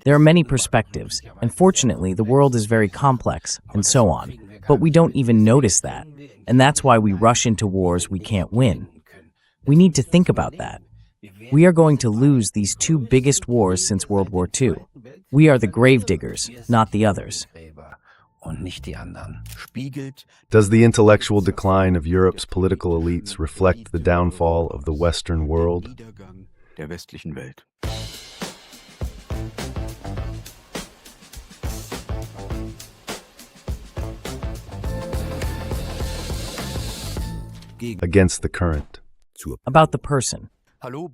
There are many perspectives, and fortunately, the world is very complex, and so on. But we don't even notice that, and that's why we rush into wars we can't win. We need to think about that. We are going to lose these two biggest wars since World War II. We are the gravediggers, not the others. Does the intellectual decline of Europe's political elites reflect the downfall of the Western world? Against the current. About the person. Hello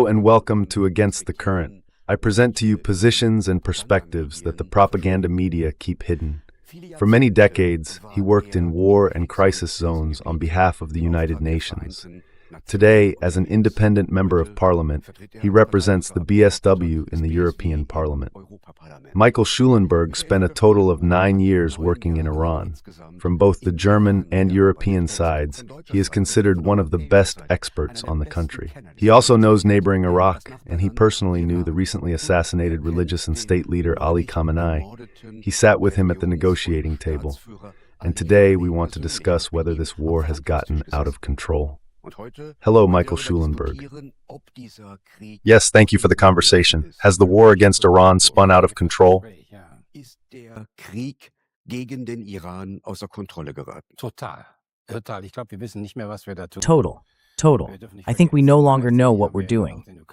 and welcome to Against the Current. I present to you positions and perspectives that the propaganda media keep hidden. For many decades, he worked in war and crisis zones on behalf of the United Nations. Today, as an independent member of parliament, he represents the BSW in the European Parliament. Michael Schulenburg spent a total of 9 years working in Iran. From both the German and European sides, he is considered one of the best experts on the country. He also knows neighboring Iraq, and he personally knew the recently assassinated religious and state leader Ali Khamenei. He sat with him at the negotiating table. And today we want to discuss whether this war has gotten out of control. Hello, Michael Schulenburg. Yes, thank you for the conversation. Has the war against Iran spun out of control? Total. I think we no longer know what we're doing.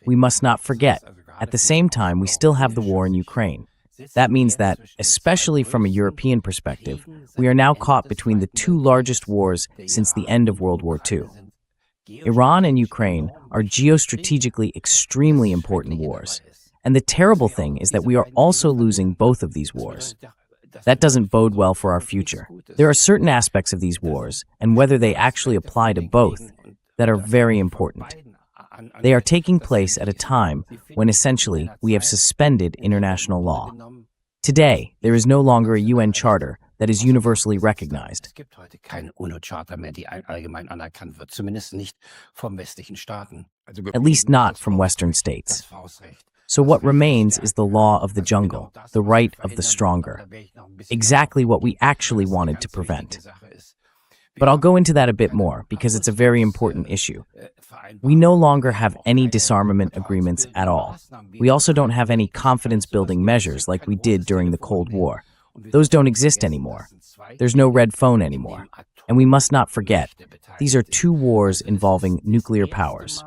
We must not forget. At the same time, we still have the war in Ukraine. That means that, especially from a European perspective, we are now caught between the two largest wars since the end of World War II. Iran and Ukraine are geostrategically extremely important wars. And the terrible thing is that we are also losing both of these wars. That doesn't bode well for our future. There are certain aspects of these wars, and whether they actually apply to both, that are very important. They are taking place at a time when essentially we have suspended international law. Today, there is no longer a UN charter that is universally recognized. At least not from Western states. So what remains is the law of the jungle, the right of the stronger. Exactly what we actually wanted to prevent. But I'll go into that a bit more because it's a very important issue. We no longer have any disarmament agreements at all. We also don't have any confidence-building measures like we did during the Cold War. Those don't exist anymore. There's no red phone anymore. And we must not forget, these are two wars involving nuclear powers.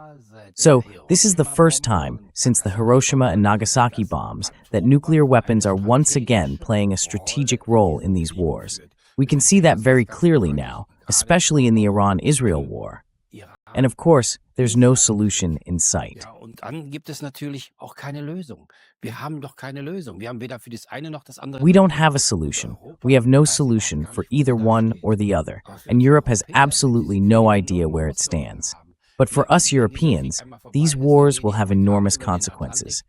So, this is the first time since the Hiroshima and Nagasaki bombs that nuclear weapons are once again playing a strategic role in these wars. We can see that very clearly now, especially in the Iran-Israel war. And of course, there's no solution in sight. We don't have a solution. We have no solution for either one or the other, and Europe has absolutely no idea where it stands. But for us Europeans, these wars will have enormous consequences.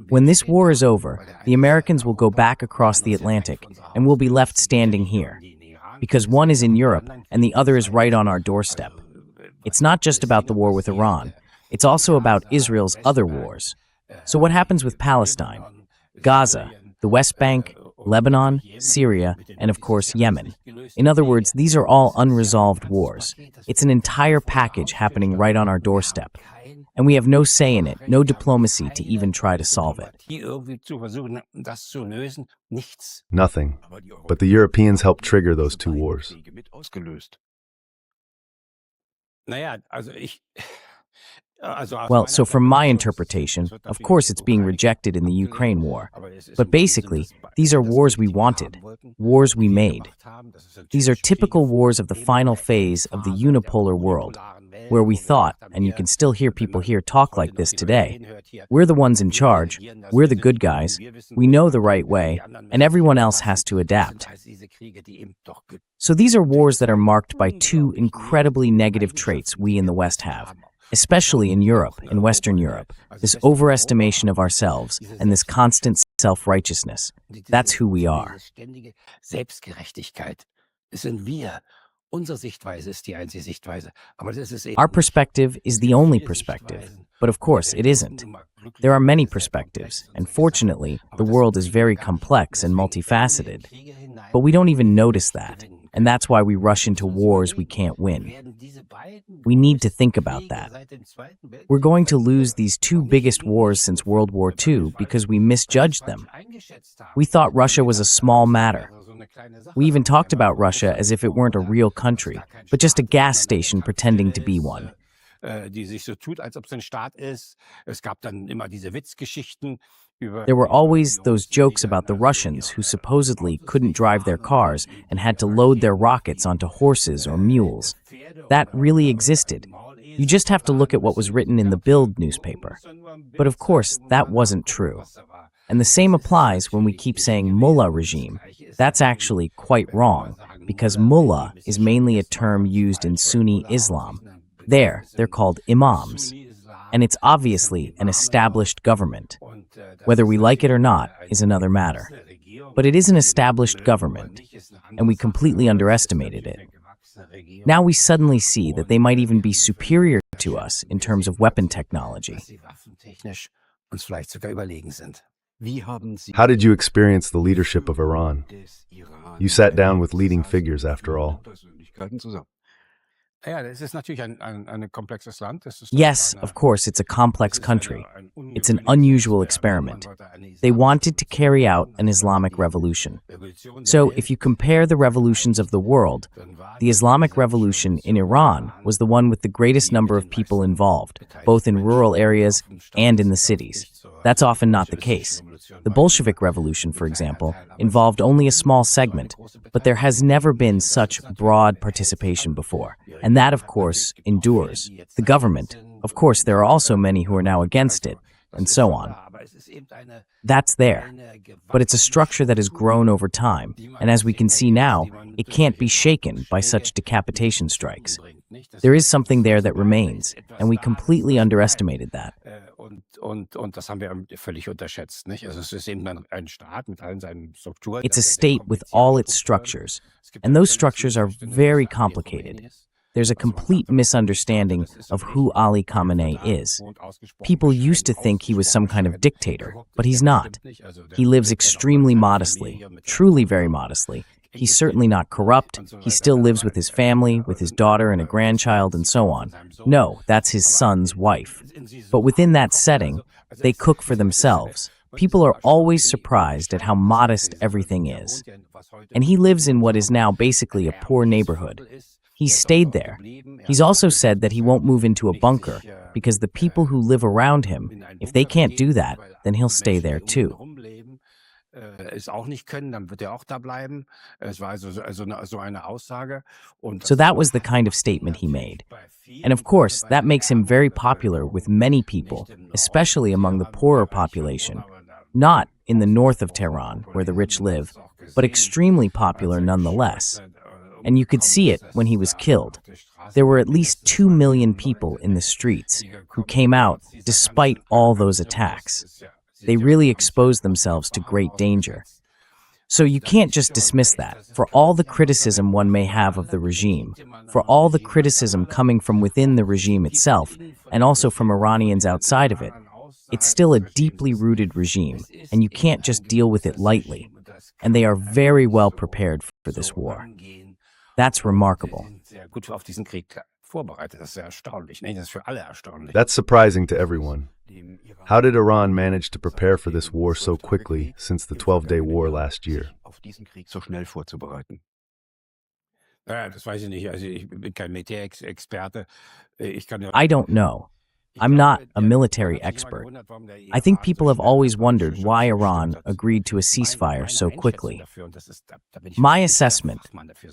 When this war is over, the Americans will go back across the Atlantic, and we'll be left standing here. Because one is in Europe, and the other is right on our doorstep. It's not just about the war with Iran. It's also about Israel's other wars. So what happens with Palestine, Gaza, the West Bank, Lebanon, Syria, and of course Yemen? In other words, these are all unresolved wars. It's an entire package happening right on our doorstep. And we have no say in it, no diplomacy to even try to solve it. Nothing. But the Europeans helped trigger those two wars. Well, so from my interpretation, of course it's being rejected in the Ukraine war. But basically, these are wars we wanted, wars we made. These are typical wars of the final phase of the unipolar world, where we thought, and you can still hear people here talk like this today, we're the ones in charge, we're the good guys, we know the right way, and everyone else has to adapt. So these are wars that are marked by two incredibly negative traits we in the West have. Especially in Europe, in Western Europe, this overestimation of ourselves and this constant self-righteousness. That's who we are. Our perspective is the only perspective, but of course it isn't. There are many perspectives, and fortunately, the world is very complex and multifaceted. But we don't even notice that, and that's why we rush into wars we can't win. We need to think about that. We're going to lose these two biggest wars since World War II because we misjudged them. We thought Russia was a small matter. We even talked about Russia as if it weren't a real country, but just a gas station pretending to be one. There were always those jokes about the Russians who supposedly couldn't drive their cars and had to load their rockets onto horses or mules. That really existed. You just have to look at what was written in the Bild newspaper. But of course, that wasn't true. And the same applies when we keep saying mullah regime. That's actually quite wrong, because mullah is mainly a term used in Sunni Islam. There, they're called imams. And it's obviously an established government. Whether we like it or not is another matter. But it is an established government, and we completely underestimated it. Now we suddenly see that they might even be superior to us in terms of weapon technology. How did you experience the leadership of Iran? You sat down with leading figures, after all. Yes, of course, it's a complex country. It's an unusual experiment. They wanted to carry out an Islamic revolution. So, if you compare the revolutions of the world, the Islamic revolution in Iran was the one with the greatest number of people involved, both in rural areas and in the cities. That's often not the case. The Bolshevik Revolution, for example, involved only a small segment, but there has never been such broad participation before. And that, of course, endures. The government, of course, there are also many who are now against it, and so on. That's there. But it's a structure that has grown over time, and as we can see now, it can't be shaken by such decapitation strikes. There is something there that remains, and we completely underestimated that. It's a state with all its structures, and those structures are very complicated. There's a complete misunderstanding of who Ali Khamenei is. People used to think he was some kind of dictator, but he's not. He lives extremely modestly, truly very modestly. He's certainly not corrupt. He still lives with his family, with his daughter and a grandchild and so on. No, that's his son's wife. But within that setting, they cook for themselves. People are always surprised at how modest everything is. And he lives in what is now basically a poor neighborhood. He stayed there. He's also said that he won't move into a bunker because the people who live around him, if they can't do that, then he'll stay there too. So that was the kind of statement he made. And of course, that makes him very popular with many people, especially among the poorer population. Not in the north of Tehran, where the rich live, but extremely popular nonetheless. And you could see it when he was killed. There were at least 2 million people in the streets who came out despite all those attacks. They really exposed themselves to great danger. So you can't just dismiss that. For all the criticism one may have of the regime, for all the criticism coming from within the regime itself, and also from Iranians outside of it, it's still a deeply rooted regime, and you can't just deal with it lightly. And they are very well prepared for this war. That's remarkable. That's surprising to everyone. How did Iran manage to prepare for this war so quickly since the 12-day war last year? I don't know. I'm not a military expert. I think people have always wondered why Iran agreed to a ceasefire so quickly. My assessment,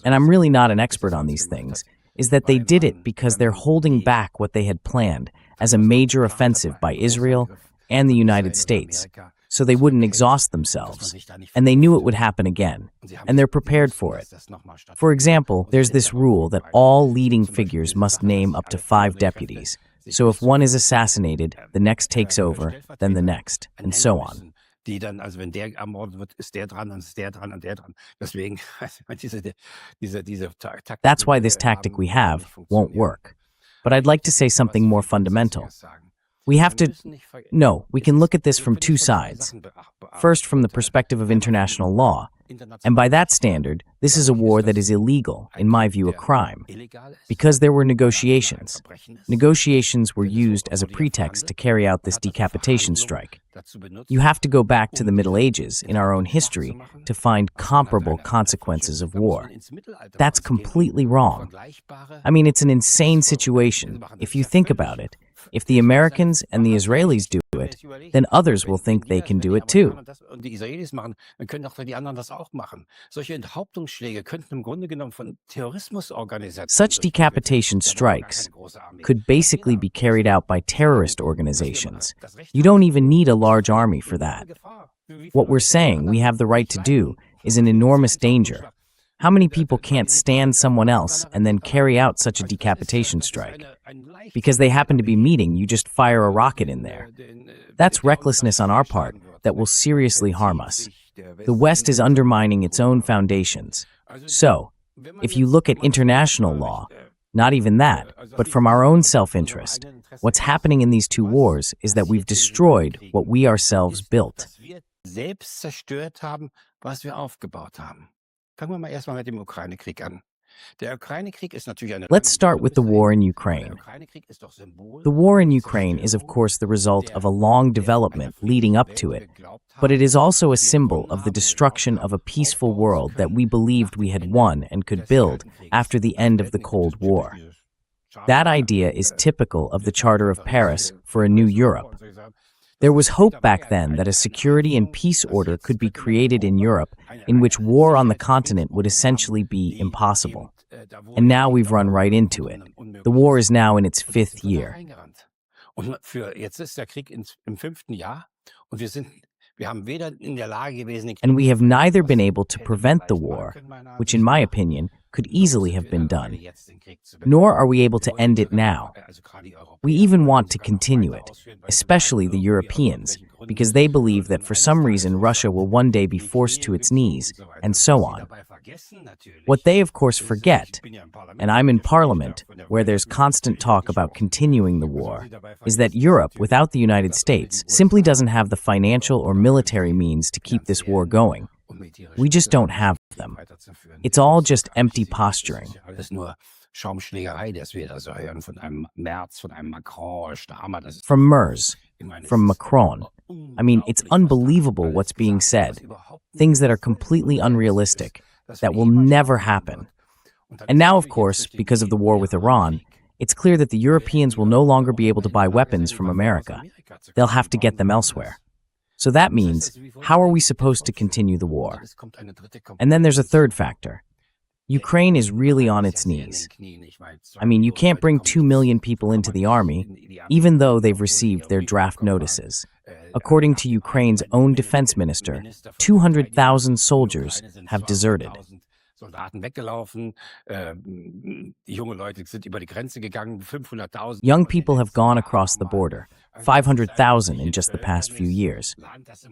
and I'm really not an expert on these things, is that they did it because they're holding back what they had planned as a major offensive by Israel and the United States, so they wouldn't exhaust themselves. And they knew it would happen again, and they're prepared for it. For example, there's this rule that all leading figures must name up to 5 deputies. So if one is assassinated, the next takes over, then the next, and so on. die dann, also wenn der ermordet wird, ist der dran, dann ist der dran und der dran. Deswegen, diese Taktik, That's why this tactic we have won't work. But I'd like to say something more fundamental. We have to... No, we can look at this from two sides. First, from the perspective of international law. And by that standard, this is a war that is illegal, in my view, a crime. Because there were negotiations. Negotiations were used as a pretext to carry out this decapitation strike. You have to go back to the Middle Ages in our own history to find comparable consequences of war. That's completely wrong. I mean, it's an insane situation. If you think about it, if the Americans and the Israelis do it, then others will think they can do it too. Such decapitation strikes could basically be carried out by terrorist organizations. You don't even need a large army for that. What we're saying we have the right to do is an enormous danger. How many people can't stand someone else and then carry out such a decapitation strike? Because they happen to be meeting, you just fire a rocket in there. That's recklessness on our part that will seriously harm us. The West is undermining its own foundations. So, if you look at international law, not even that, but from our own self-interest, what's happening in these two wars is that we've destroyed what we ourselves built. Fangen wir mal erstmal mit dem Ukraine-Krieg an. Der Ukraine-Krieg ist natürlich eine... Let's start with the war in Ukraine. The war in Ukraine is, of course, the result of a long development leading up to it, but it is also a symbol of the destruction of a peaceful world that we believed we had won and could build after the end of the Cold War. That idea is typical of the Charter of Paris for a new Europe. There was hope back then that a security and peace order could be created in Europe in which war on the continent would essentially be impossible. And now we've run right into it. The war is now in its fifth year. And we have neither been able to prevent the war, which in my opinion could easily have been done, nor are we able to end it now. We even want to continue it, especially the Europeans, because they believe that for some reason Russia will one day be forced to its knees, and so on. What they of course forget, and I'm in Parliament, where there's constant talk about continuing the war, is that Europe, without the United States, simply doesn't have the financial or military means to keep this war going. We just don't have them. It's all just empty posturing. From Merz, from Macron. I mean, it's unbelievable what's being said. Things that are completely unrealistic, that will never happen. And now, of course, because of the war with Iran, it's clear that the Europeans will no longer be able to buy weapons from America. They'll have to get them elsewhere. So that means, how are we supposed to continue the war? And then there's a third factor. Ukraine is really on its knees. I mean, you can't bring 2 million people into the army, even though they've received their draft notices. According to Ukraine's own defense minister, 200,000 soldiers have deserted. Young people have gone across the border, 500,000 in just the past few years.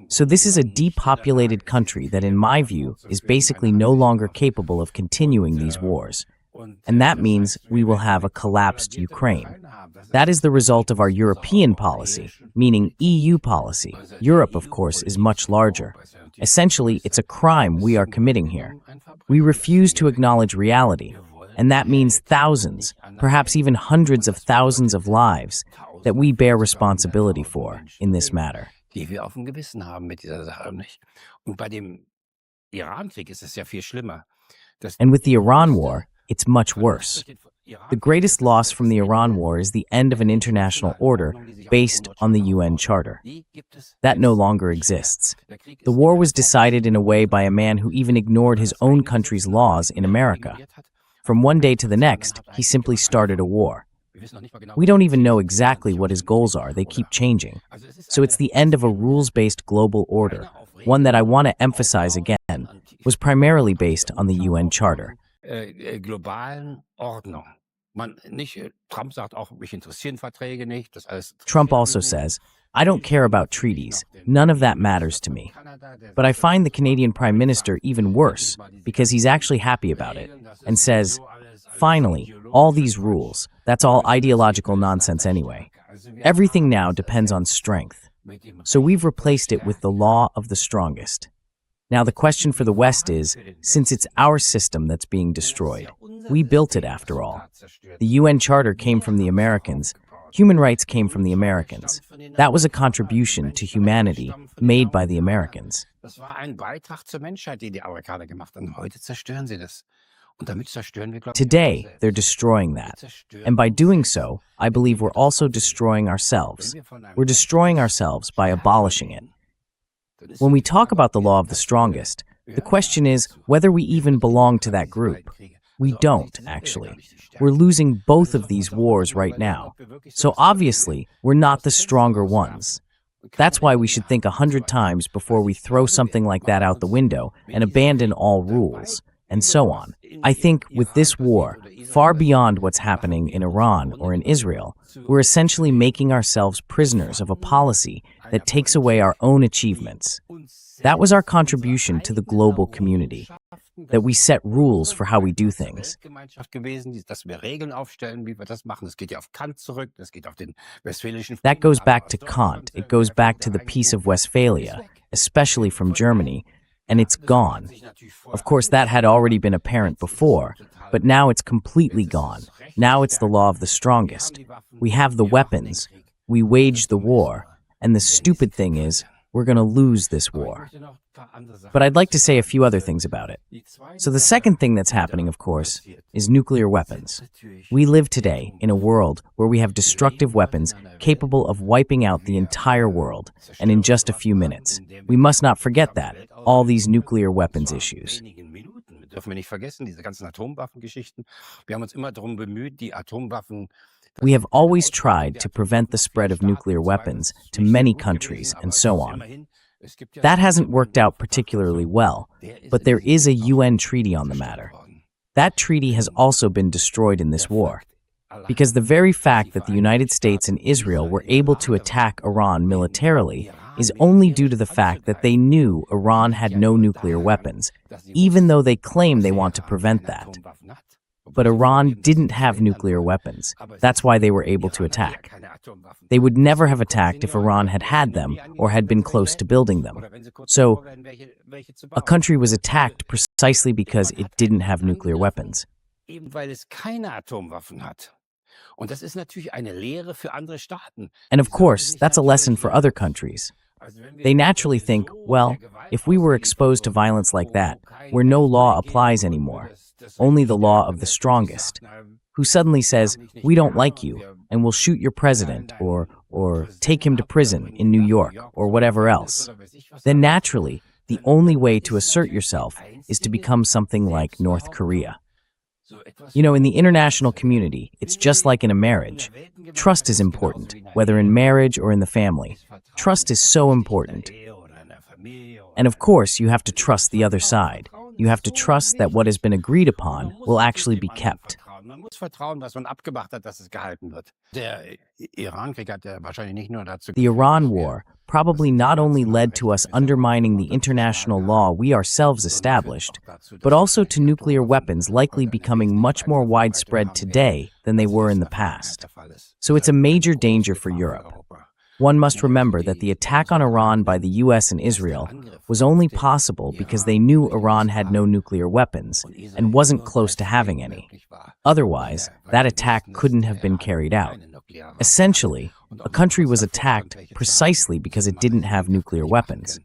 So this is a depopulated country that, in my view, is basically no longer capable of continuing these wars. And that means we will have a collapsed Ukraine. That is the result of our European policy, meaning EU policy. Europe, of course, is much larger. Essentially, it's a crime we are committing here. We refuse to acknowledge reality, and that means thousands, perhaps even hundreds of thousands of lives that we bear responsibility for in this matter. And with the Iran war, it's much worse. The greatest loss from the Iran war is the end of an international order based on the UN Charter. That no longer exists. The war was decided in a way by a man who even ignored his own country's laws in America. From one day to the next, he simply started a war. We don't even know exactly what his goals are, they keep changing. So it's the end of a rules-based global order, one that I want to emphasize again, was primarily based on the UN Charter. Trump also says, I don't care about treaties. None of that matters to me. But I find the Canadian Prime Minister even worse because he's actually happy about it and says, finally, all these rules, that's all ideological nonsense anyway. Everything now depends on strength. So we've replaced it with the law of the strongest. Now the question for the West is, since it's our system that's being destroyed, we built it after all. The UN Charter came from the Americans. Human rights came from the Americans. That was a contribution to humanity made by the Americans. Das war ein Beitrag zur Menschheit, den die Amerikaner gemacht haben. Heute zerstören sie das. Und damit zerstören wir, glaube ich, Today, they're destroying that. And by doing so, I believe we're also destroying ourselves. We're destroying ourselves by abolishing it. When we talk about the law of the strongest, the question is whether we even belong to that group. We don't, actually. We're losing both of these wars right now. So obviously, we're not the stronger ones. That's why we should think 100 times before we throw something like that out the window and abandon all rules, and so on. I think with this war, far beyond what's happening in Iran or in Israel, we're essentially making ourselves prisoners of a policy that takes away our own achievements. That was our contribution to the global community, that we set rules for how we do things. That goes back to Kant. It goes back to the Peace of Westphalia, especially from Germany, and it's gone. Of course, that had already been apparent before, but now it's completely gone. Now it's the law of the strongest. We have the weapons, we wage the war, and the stupid thing is, we're going to lose this war. But I'd like to say a few other things about it. So the second thing that's happening, of course, is nuclear weapons. We live today in a world where we have destructive weapons capable of wiping out the entire world, and in just a few minutes. We must not forget that, all these nuclear weapons issues. Dürfen wir nicht vergessen, diese ganzen Atomwaffengeschichten. Wir haben uns immer darum bemüht, die Atomwaffen. We have always tried to prevent the spread of nuclear weapons to many countries and so on. That hasn't worked out particularly well, but there is a UN treaty on the matter. That treaty has also been destroyed in this war, because the very fact that the United States and Israel were able to attack Iran militarily is only due to the fact that they knew Iran had no nuclear weapons, even though they claim they want to prevent that. But Iran didn't have nuclear weapons. That's why they were able to attack. They would never have attacked if Iran had had them or had been close to building them. So, a country was attacked precisely because it didn't have nuclear weapons. Eben weil es keine Atomwaffen hat. Und das ist natürlich eine Lehre für andere Staaten. And of course, that's a lesson for other countries. They naturally think, well, if we were exposed to violence like that, where no law applies anymore, only the law of the strongest, who suddenly says, we don't like you, and will shoot your president, or take him to prison in New York, or whatever else, then naturally, the only way to assert yourself is to become something like North Korea. You know, in the international community, it's just like in a marriage. Trust is important, whether in marriage or in the family. Trust is so important. And of course, you have to trust the other side. You have to trust that what has been agreed upon will actually be kept. Man muss vertrauen, was man abgemacht hat, dass es gehalten wird. Der Irankrieg hat ja wahrscheinlich nicht nur dazu. The Iran war probably not only led to us undermining the international law we ourselves established, but also to nuclear weapons likely becoming much more widespread today than they were in the past. So it's a major danger for Europe. One must remember that the attack on Iran by the US and Israel was only possible because they knew Iran had no nuclear weapons and wasn't close to having any. Otherwise, that attack couldn't have been carried out. Essentially, a country was attacked precisely because it didn't have nuclear weapons.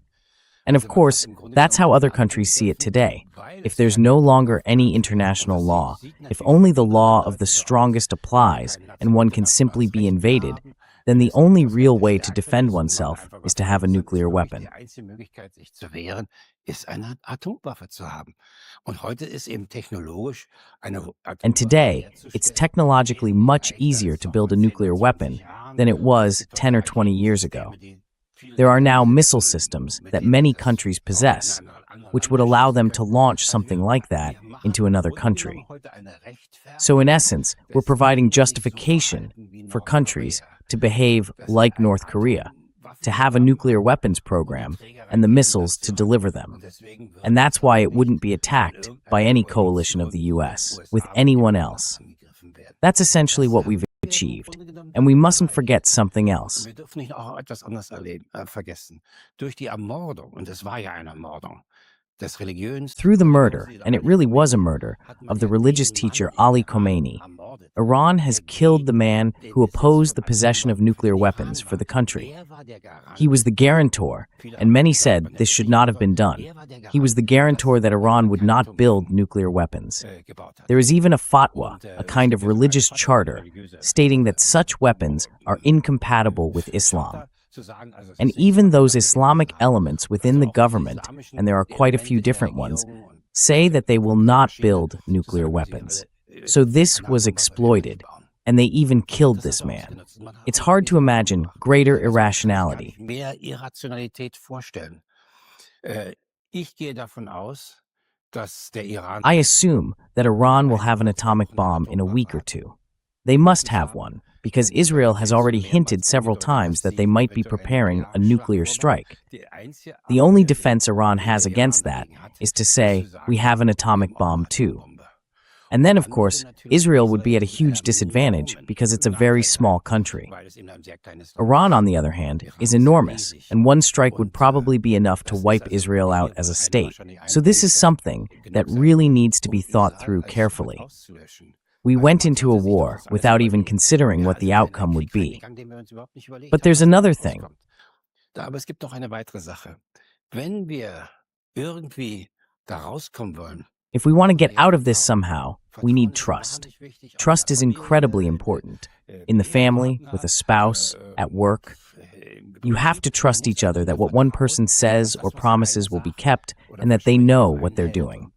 And of course, that's how other countries see it today. If there's no longer any international law, if only the law of the strongest applies and one can simply be invaded, then the only real way to defend oneself is to have a nuclear weapon. Die einzige Möglichkeit, sich zu wehren, ist eine Atomwaffe zu haben. Und heute ist eben technologisch eine And today, it's technologically much easier to build a nuclear weapon than it was 10 or 20 years ago. There are now missile systems that many countries possess, which would allow them to launch something like that into another country. So in essence, we're providing justification for countries to behave like North Korea. to have a nuclear weapons program and the missiles to deliver them. And that's why it wouldn't be attacked by any coalition of the US, with anyone else. That's essentially what we've achieved. And we mustn't forget something else. Wir dürfen nicht auch etwas anderes vergessen. Durch die Ermordung, und es war ja eine Ermordung, des Religions Through the murder, and it really was a murder, of the religious teacher Ali Khomeini, Iran has killed the man who opposed the possession of nuclear weapons for the country. He was the guarantor, and many said this should not have been done. He was the guarantor that Iran would not build nuclear weapons. There is even a fatwa, a kind of religious charter, stating that such weapons are incompatible with Islam. And even those Islamic elements within the government, and there are quite a few different ones, say that they will not build nuclear weapons. So this was exploited, and they even killed this man. It's hard to imagine greater irrationality. Mehr Irrationalität vorstellen. Ich gehe davon aus, dass der Iran I assume that Iran will have an atomic bomb in a week or two. They must have one, because Israel has already hinted several times that they might be preparing a nuclear strike. The only defense Iran has against that is to say, we have an atomic bomb too. And then, of course, Israel would be at a huge disadvantage because it's a very small country. Iran, on the other hand, is enormous, and one strike would probably be enough to wipe Israel out as a state. So this is something that really needs to be thought through carefully. We went into a war without even considering what the outcome would be. But there's another thing. Aber es gibt noch eine weitere Sache. Wenn wir irgendwie da rauskommen wollen, If we want to get out of this somehow, we need trust. Trust is incredibly important. In the family, with a spouse, at work. You have to trust each other that what one person says or promises will be kept and that they know what they're doing.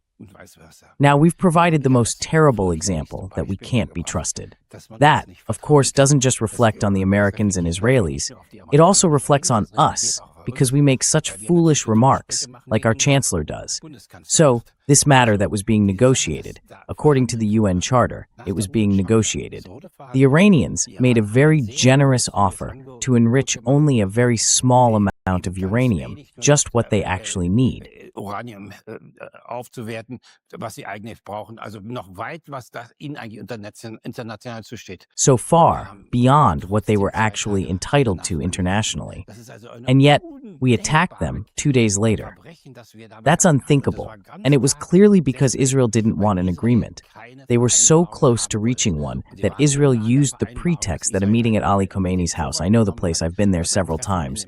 Now, we've provided the most terrible example that we can't be trusted. That, of course, doesn't just reflect on the Americans and Israelis. It also reflects on us, because we make such foolish remarks, like our chancellor does. So, this matter that was being negotiated, according to the UN Charter, it was being negotiated. The Iranians made a very generous offer to enrich only a very small amount of uranium, just what they actually need. Uranium aufzuwerten, was sie eigentlich brauchen, also noch weit, was da ihnen eigentlich international zusteht. So far, beyond what they were actually entitled to internationally. And yet, we attacked them 2 days later. That's unthinkable, and it was clearly because Israel didn't want an agreement. They were so close to reaching one that Israel used the pretext that a meeting at Ali Khomeini's house, I know the place, I've been there several times,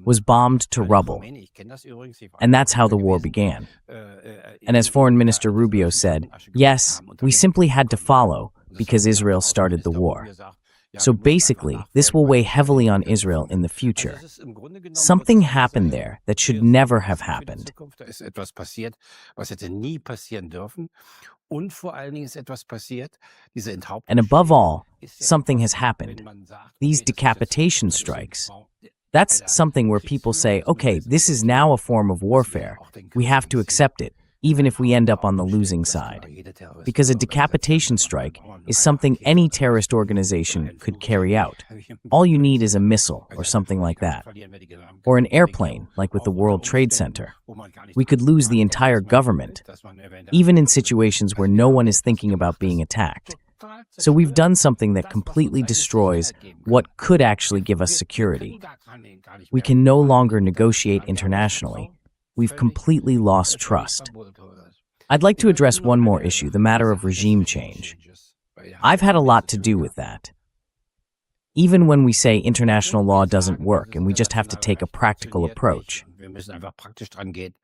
was bombed to rubble. And that's how the war began. And as Foreign Minister Rubio said, yes, we simply had to follow because Israel started the war. So basically, this will weigh heavily on Israel in the future. Something happened there that should never have happened. Da ist etwas passiert, was hätte nie passieren dürfen. Und vor allen Dingen ist etwas passiert, diese Enthauptung. And above all, something has happened. These decapitation strikes. That's something where people say, okay, this is now a form of warfare. We have to accept it, even if we end up on the losing side. Because a decapitation strike is something any terrorist organization could carry out. All you need is a missile or something like that. Or an airplane, like with the World Trade Center. We could lose the entire government, even in situations where no one is thinking about being attacked. So we've done something that completely destroys what could actually give us security. We can no longer negotiate internationally. We've completely lost trust. I'd like to address one more issue, the matter of regime change. I've had a lot to do with that. Even when we say international law doesn't work and we just have to take a practical approach. Wir müssen einfach praktisch dran gehen.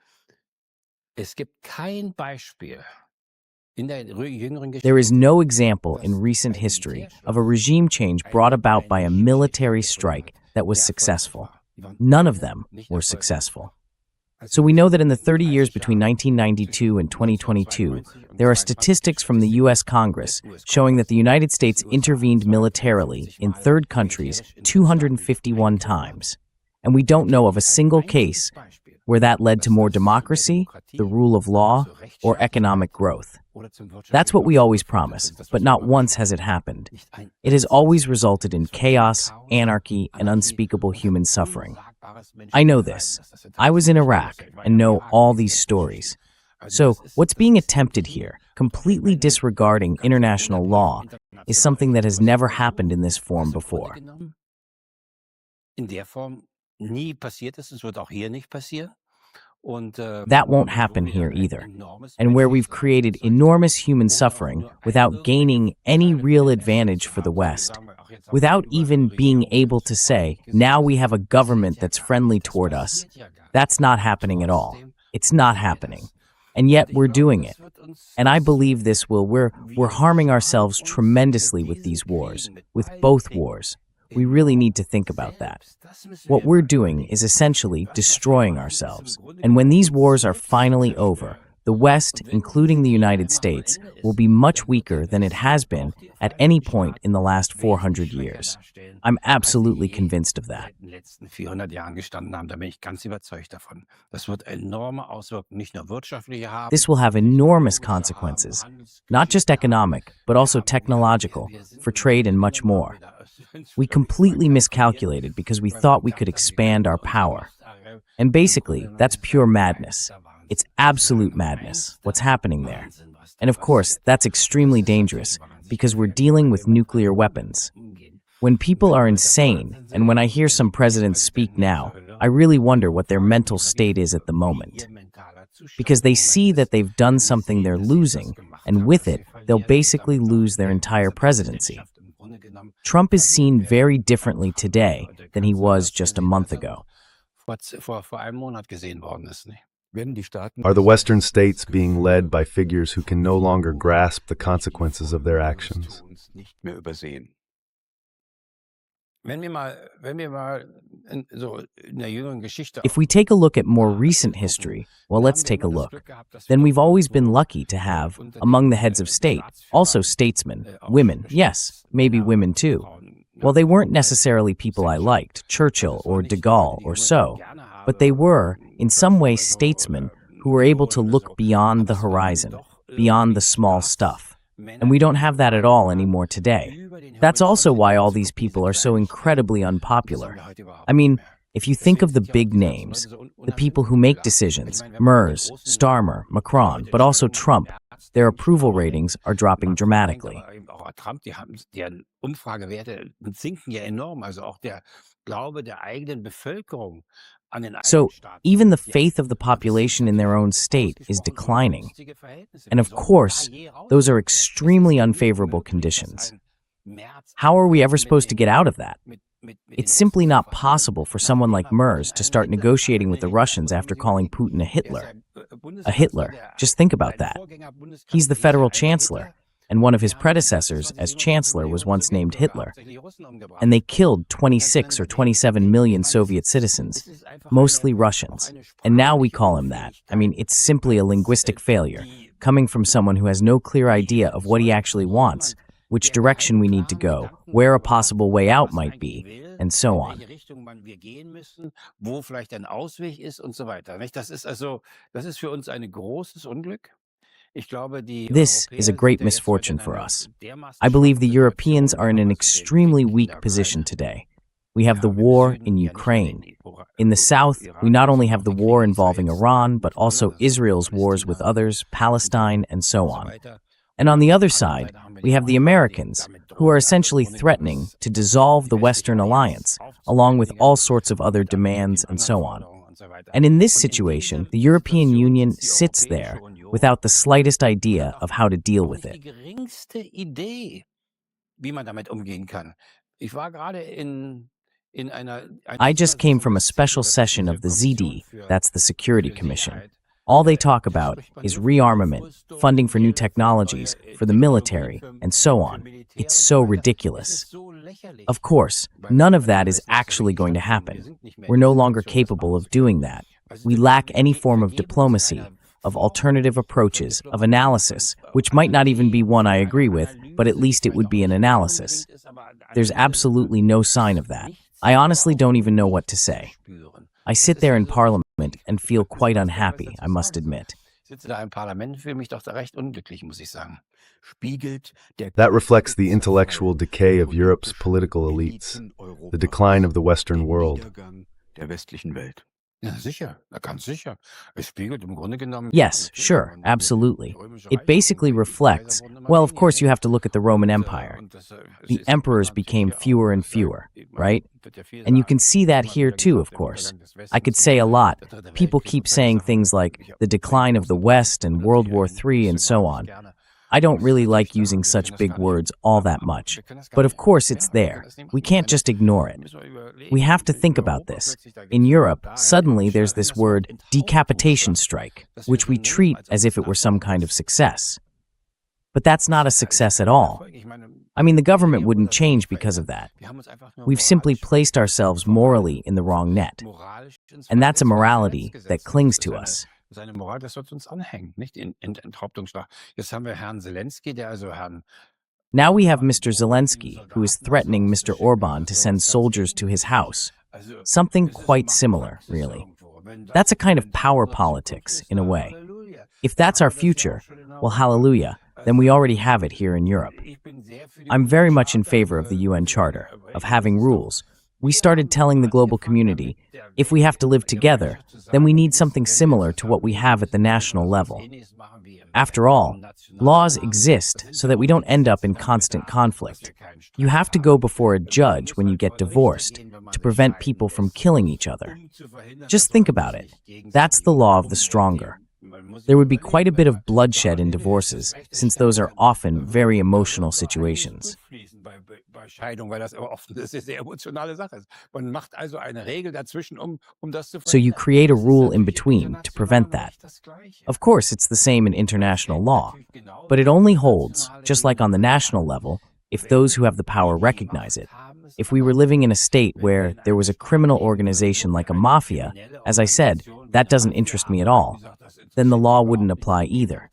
Es gibt kein Beispiel in der jüngeren Geschichte. There is no example in recent history of a regime change brought about by a military strike that was successful. None of them were successful. So we know that in the 30 years between 1992 and 2022, there are statistics from the U.S. Congress showing that the United States intervened militarily in third countries 251 times. And we don't know of a single case where that led to more democracy, the rule of law, or economic growth. That's what we always promise, but not once has it happened. It has always resulted in chaos, anarchy, and unspeakable human suffering. I know this. I was in Iraq and know all these stories. So, what's being attempted here, completely disregarding international law, is something that has never happened in this form before. That won't happen here either. And where we've created enormous human suffering without gaining any real advantage for the West, without even being able to say, now we have a government that's friendly toward us, that's not happening at all. It's not happening. And yet we're doing it. And I believe we're harming ourselves tremendously with these wars, with both wars. We really need to think about that. What we're doing is essentially destroying ourselves. And when these wars are finally over, the West, including the United States, will be much weaker than it has been at any point in the last 400 years. I'm absolutely convinced of that. This will have enormous consequences, not just economic, but also technological, for trade and much more. We completely miscalculated because we thought we could expand our power. And basically, that's pure madness. It's absolute madness, what's happening there. And of course, that's extremely dangerous because we're dealing with nuclear weapons. When people are insane, and when I hear some presidents speak now, I really wonder what their mental state is at the moment. Because they see that they've done something they're losing, and with it, they'll basically lose their entire presidency. Trump is seen very differently today than he was just a month ago. Are the Western states being led by figures who can no longer grasp the consequences of their actions? If we take a look at more recent history, well, let's take a look. Then we've always been lucky to have, among the heads of state, also statesmen, women, yes, maybe women too. Well, they weren't necessarily people I liked, Churchill or de Gaulle or so, but they were, in some way, statesmen who were able to look beyond the horizon, beyond the small stuff. And we don't have that at all anymore today. That's also why all these people are so incredibly unpopular. I mean, if you think of the big names, the people who make decisions, Merz, Starmer, Macron, but also Trump, their approval ratings are dropping dramatically. So, even the faith of the population in their own state is declining. And of course, those are extremely unfavorable conditions. How are we ever supposed to get out of that? It's simply not possible for someone like Merz to start negotiating with the Russians after calling Putin a Hitler. A Hitler, just think about that. He's the federal chancellor, and one of his predecessors as chancellor was once named Hitler. And they killed 26 or 27 million Soviet citizens, mostly Russians. And now we call him that. I mean, it's simply a linguistic failure, coming from someone who has no clear idea of what he actually wants, which direction we need to go, where a possible way out might be, and so on. This is a great misfortune for us. I believe the Europeans are in an extremely weak position today. We have the war in Ukraine. In the south, we not only have the war involving Iran, but also Israel's wars with others, Palestine, and so on. And on the other side, we have the Americans, who are essentially threatening to dissolve the Western alliance, along with all sorts of other demands and so on. And in this situation, the European Union sits there without the slightest idea of how to deal with it. I just came from a special session of the ZD, that's the Security Commission. All they talk about is rearmament, funding for new technologies, for the military, and so on. It's so ridiculous. Of course, none of that is actually going to happen. We're no longer capable of doing that. We lack any form of diplomacy, of alternative approaches, of analysis, which might not even be one I agree with, but at least it would be an analysis. There's absolutely no sign of that. I honestly don't even know what to say. I sit there in Parliament and feel quite unhappy, I must admit. Ich sitze da im Parlament, fühle mich doch da recht unglücklich, muss ich sagen. That reflects the intellectual decay of Europe's political elites, the decline of the Western world. Ja, sicher, ganz sicher. Es spiegelt im Grunde genommen. Yes, sure, absolutely. It basically reflects, well, of course you have to look at the Roman Empire. The emperors became fewer and fewer, right? And you can see that here too, of course. I could say a lot. People keep saying things like the decline of the West and World War III and so on. I don't really like using such big words all that much. But of course it's there. We can't just ignore it. We have to think about this. In Europe, suddenly there's this word decapitation strike, which we treat as if it were some kind of success. But that's not a success at all. I mean, the government wouldn't change because of that. We've simply placed ourselves morally in the wrong net. And that's a morality that clings to us. Seine Moral, das wird uns anhängen, nicht? In Enthauptungsschlag. Jetzt haben wir Herrn Zelensky, der also Herrn. Now we have Mr. Zelensky, who is threatening Mr. Orban to send soldiers to his house. Something quite similar, really. That's a kind of power politics, in a way. If that's our future, well, hallelujah, then we already have it here in Europe. I'm very much in favor of the UN Charter, of having rules. We started telling the global community, if we have to live together, then we need something similar to what we have at the national level. After all, laws exist so that we don't end up in constant conflict. You have to go before a judge when you get divorced to prevent people from killing each other. Just think about it. That's the law of the stronger. There would be quite a bit of bloodshed in divorces, since those are often very emotional situations. So you create a rule in between to prevent that. Of course, it's the same in international law, but it only holds, just like on the national level, if those who have the power recognize it. If we were living in a state where there was a criminal organization like a mafia, as I said, that doesn't interest me at all, then the law wouldn't apply either.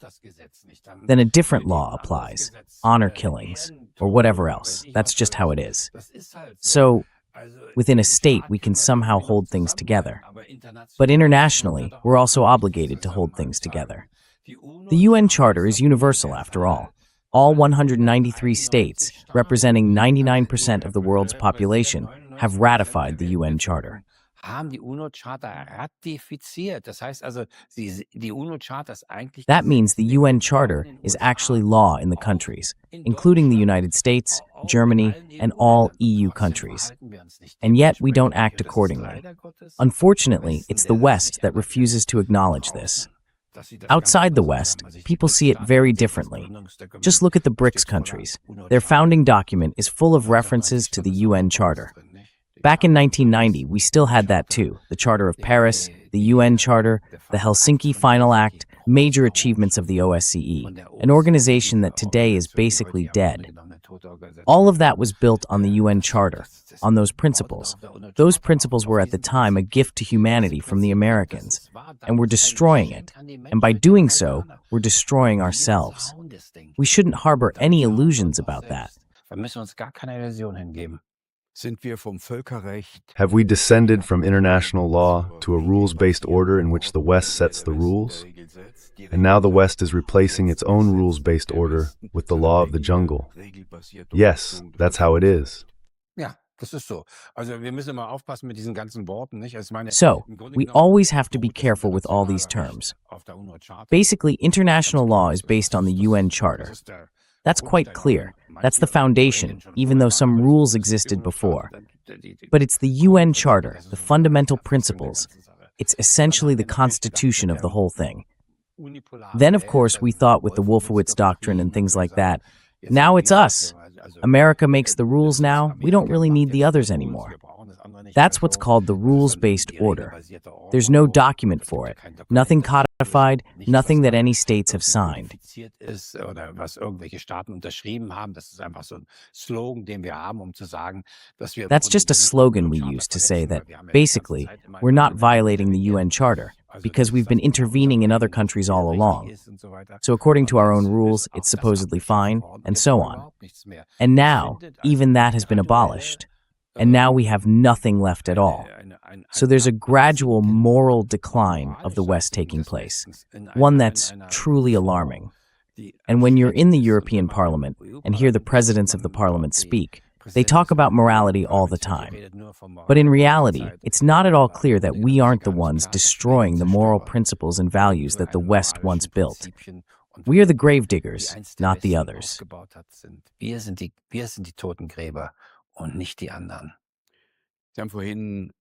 Then a different law applies, honor killings, or whatever else. That's just how it is. So, within a state, we can somehow hold things together. But internationally, we're also obligated to hold things together. The UN Charter is universal, after all. All 193 states, representing 99% of the world's population, have ratified the UN Charter. That means the UN Charter is actually law in the countries, including the United States, Germany, and all EU countries. And yet we don't act accordingly. Unfortunately, it's the West that refuses to acknowledge this. Outside the West, people see it very differently. Just look at the BRICS countries. Their founding document is full of references to the UN Charter. Back in 1990, we still had that too, the Charter of Paris, the UN Charter, the Helsinki Final Act, major achievements of the OSCE, an organization that today is basically dead. All of that was built on the UN Charter, on those principles. Those principles were at the time a gift to humanity from the Americans, and we're destroying it. And by doing so, we're destroying ourselves. We shouldn't harbor any illusions about that. Have we descended from international law to a rules-based order in which the West sets the rules? And now the West is replacing its own rules-based order with the law of the jungle. Yes, that's how it is. So, we always have to be careful with all these terms. Basically, international law is based on the UN Charter. That's quite clear. That's the foundation, even though some rules existed before. But it's the UN Charter, the fundamental principles. It's essentially the constitution of the whole thing. Then, of course, we thought with the Wolfowitz Doctrine and things like that, now it's us. America makes the rules now, we don't really need the others anymore. That's what's called the rules-based order. There's no document for it, nothing codified, nothing that any states have signed. That's just a slogan we use to say that, basically, we're not violating the UN Charter, because we've been intervening in other countries all along. So according to our own rules, it's supposedly fine, and so on. And now, even that has been abolished. And now we have nothing left at all. So there's a gradual moral decline of the West taking place, one that's truly alarming. And when you're in the European Parliament and hear the presidents of the Parliament speak, they talk about morality all the time. But in reality, it's not at all clear that we aren't the ones destroying the moral principles and values that the West once built. We are the gravediggers, not the others. Wir sind die Totengräber und nicht die anderen. Sie haben vorhin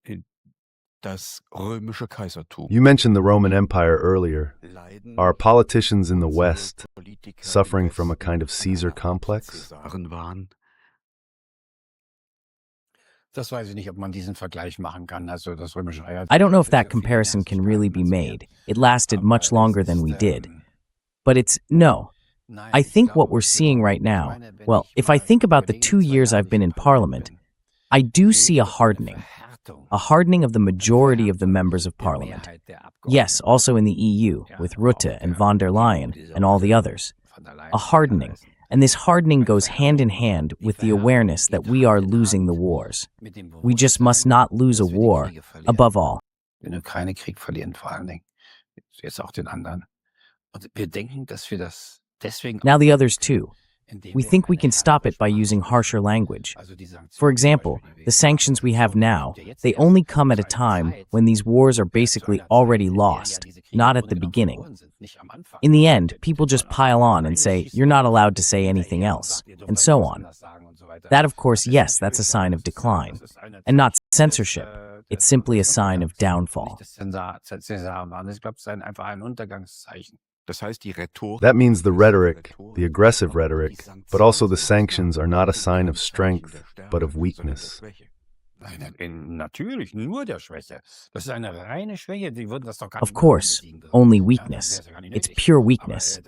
das römische Kaisertum. You mentioned the Roman Empire earlier. Are politicians in the West suffering from a kind of Caesar complex? Cäsaren waren. Das weiß ich nicht, ob man diesen Vergleich machen kann. Also das römische Reich. I don't know if that comparison can really be made. It lasted much longer than we did. But no. I think what we're seeing right now, well, if I think about the 2 years I've been in Parliament, I do see a hardening of the majority of the members of Parliament. Yes, also in the EU, with Rutte and von der Leyen and all the others. A hardening. And this hardening goes hand in hand with the awareness that we are losing the wars. We just must not lose a war, above all. Den Ukraine-Krieg verlieren vor allen Dingen. Jetzt auch den anderen. Und wir denken, dass wir das deswegen... Now the others too. We think we can stop it by using harsher language. For example, the sanctions we have now, they only come at a time when these wars are basically already lost, not at the beginning. In the end, people just pile on and say, you're not allowed to say anything else, and so on. That, of course, yes, that's a sign of decline, and not censorship. It's simply a sign of downfall. That means the rhetoric, the aggressive rhetoric, but also the sanctions are not a sign of strength, but of weakness. Of course, only weakness. It's pure weakness.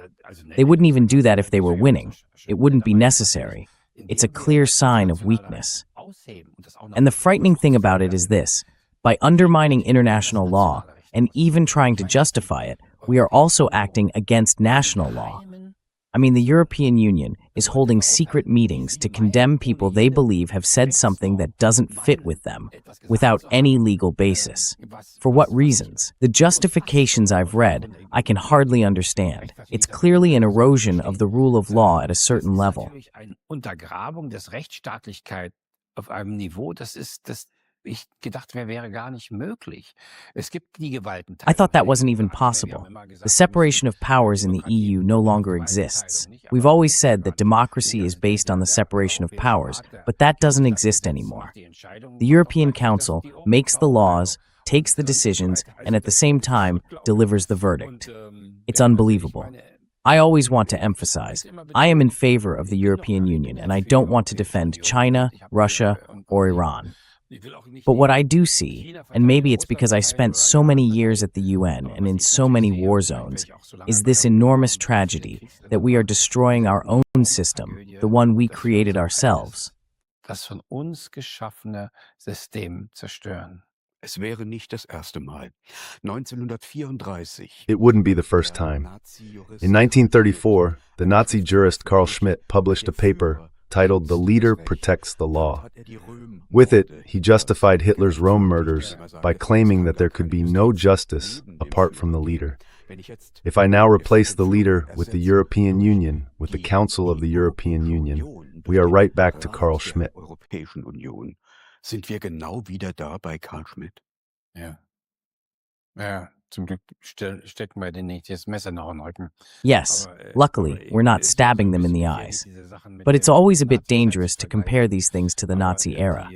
They wouldn't even do that if they were winning. It wouldn't be necessary. It's a clear sign of weakness. And the frightening thing about it is this: by undermining international law and even trying to justify it, we are also acting against national law. I mean, the European Union is holding secret meetings to condemn people they believe have said something that doesn't fit with them, without any legal basis. For what reasons? The justifications I've read, I can hardly understand. It's clearly an erosion of the rule of law at a certain level. Untergrabung des Rechtsstaatlichkeit auf einem Niveau, das ich gedacht wäre gar nicht möglich. Es gibt die Gewaltenteilung. I thought that wasn't even possible. The separation of powers in the EU no longer exists. We've always said that democracy is based on the separation of powers, but that doesn't exist anymore. The European Council makes the laws, takes the decisions, and at the same time delivers the verdict. It's unbelievable. I always want to emphasize, I am in favor of the European Union, and I don't want to defend China, Russia, or Iran. But what I do see, and maybe it's because I spent so many years at the UN and in so many war zones, is this enormous tragedy that we are destroying our own system, the one we created ourselves. Das von uns geschaffene System zerstören. Es wäre nicht das erste Mal. 1934. It wouldn't be the first time. In 1934, the Nazi jurist Carl Schmitt published a paper titled "The Leader Protects the Law." With it, he justified Hitler's Rome murders by claiming that there could be no justice apart from the leader. If I now replace the leader with the European Union, with the Council of the European Union, we are right back to Carl Schmitt. Sind wir genau wieder da bei Carl Schmitt. Ja. Ja, zum Glück stecken wir denen nicht das Messer noch in den Rücken. Yes, luckily, we're not stabbing them in the eyes. But it's always a bit dangerous to compare these things to the Nazi era.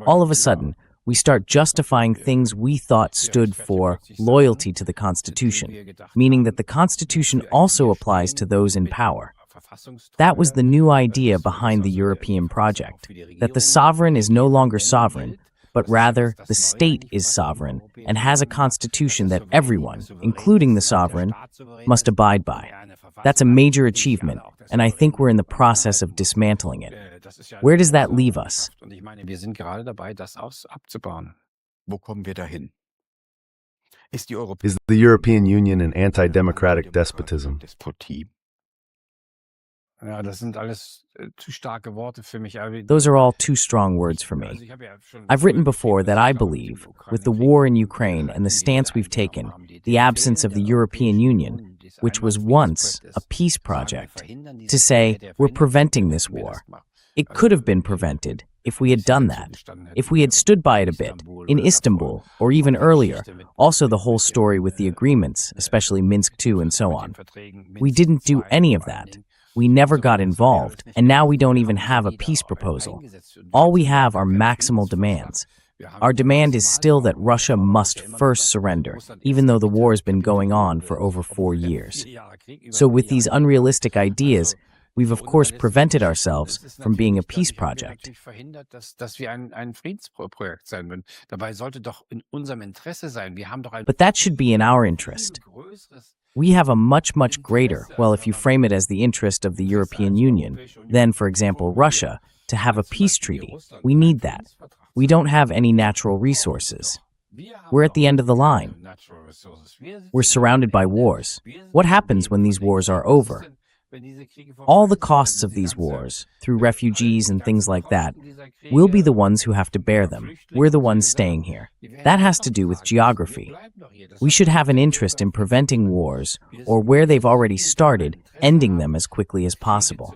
All of a sudden, we start justifying things we thought stood for loyalty to the Constitution, meaning that the Constitution also applies to those in power. That was the new idea behind the European project, that the sovereign is no longer sovereign, but rather the state is sovereign and has a constitution that everyone, including the sovereign, must abide by. That's a major achievement, and I think we're in the process of dismantling it. Where does that leave us? Und ich meine, wir sind gerade dabei, das abzubauen. Wo kommen wir dahin? Ist die Is the European Union an anti-democratic despotism? Despotie? Ja, das sind alles zu starke Worte für mich. Those are all too strong words for me. I've written before that I believe, with the war in Ukraine and the stance we've taken, the absence of the European Union, which was once a peace project, to say we're preventing this war. It could have been prevented if we had done that, if we had stood by it a bit, in Istanbul, or even earlier, also the whole story with the agreements, especially Minsk II and so on. We didn't do any of that. We never got involved, and now we don't even have a peace proposal. All we have are maximal demands. Our demand is still that Russia must first surrender, even though the war has been going on for over 4 years. So with these unrealistic ideas, we've of course prevented ourselves from being a peace project. But that should be in our interest. We have a much, much greater, well, if you frame it as the interest of the European Union, than, for example, Russia, to have a peace treaty. We need that. We don't have any natural resources. We're at the end of the line. We're surrounded by wars. What happens when these wars are over? All the costs of these wars, through refugees and things like that, we'll be the ones who have to bear them. We're the ones staying here. That has to do with geography. We should have an interest in preventing wars, or where they've already started, ending them as quickly as possible.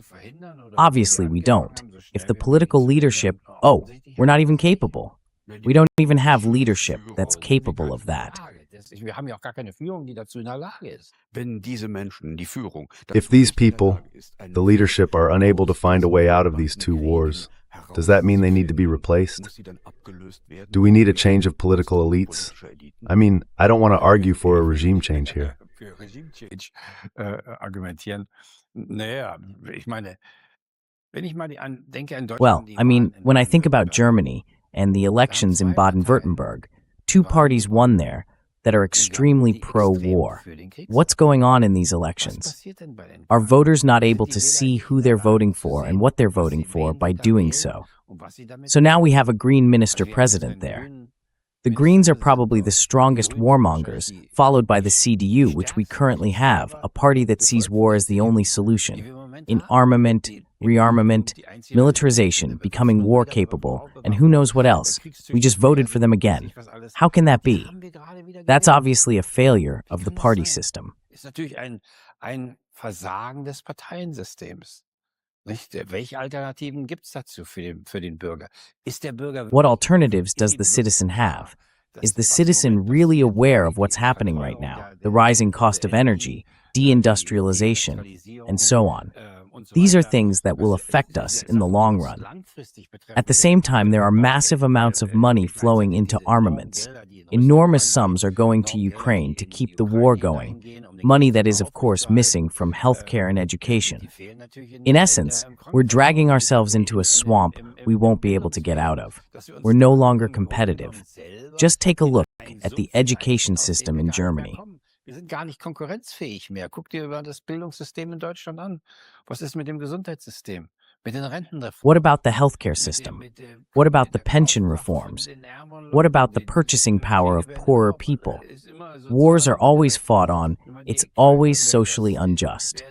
Obviously, we don't. If the political leadership, we're not even capable. We don't even have leadership that's capable of that. If these people, the leadership, are unable to find a way out of these two wars, does that mean they need to be replaced? Do we need a change of political elites? I mean, I don't want to argue for a regime change here. Well, I mean, when I think about Germany and the elections in Baden-Württemberg, 2 parties won there that are extremely pro-war. What's going on in these elections? Are voters not able to see who they're voting for and what they're voting for by doing so? So now we have a Green minister-president there. The Greens are probably the strongest warmongers, followed by the CDU, which we currently have, a party that sees war as the only solution. In armament, rearmament, militarization, becoming war-capable, and who knows what else. We just voted for them again. How can that be? That's obviously a failure of the party system. What alternatives does the citizen have? Is the citizen really aware of what's happening right now? The rising cost of energy, deindustrialization, and so on. These are things that will affect us in the long run. At the same time, there are massive amounts of money flowing into armaments. Enormous sums are going to Ukraine to keep the war going, money that is, of course, missing from healthcare and education. In essence, we're dragging ourselves into a swamp we won't be able to get out of. We're no longer competitive. Just take a look at the education system in Germany. Wir sind gar nicht konkurrenzfähig mehr. Guck dir mal das Bildungssystem in Deutschland an. Was ist mit dem Gesundheitssystem? Mit den Rentenreformen? What about the healthcare system? What about the pension reforms? What about the purchasing power of poorer people? Wars are always fought on. It's always socially unjust.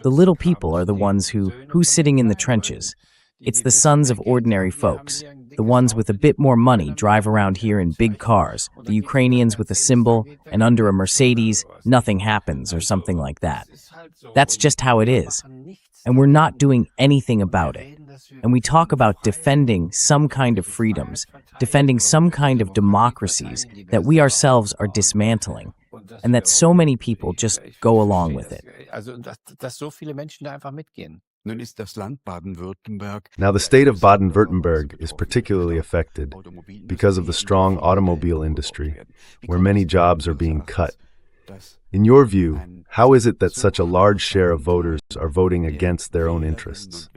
The little people are the ones who's sitting in the trenches. It's the sons of ordinary folks. The ones with a bit more money drive around here in big cars. The Ukrainians with a symbol, and under a Mercedes, nothing happens or something like that. That's just how it is. And we're not doing anything about it. And we talk about defending some kind of freedoms, defending some kind of democracies that we ourselves are dismantling, and that so many people just go along with it. Now, the state of Baden-Württemberg is particularly affected because of the strong automobile industry, where many jobs are being cut. In your view, how is it that such a large share of voters are voting against their own interests?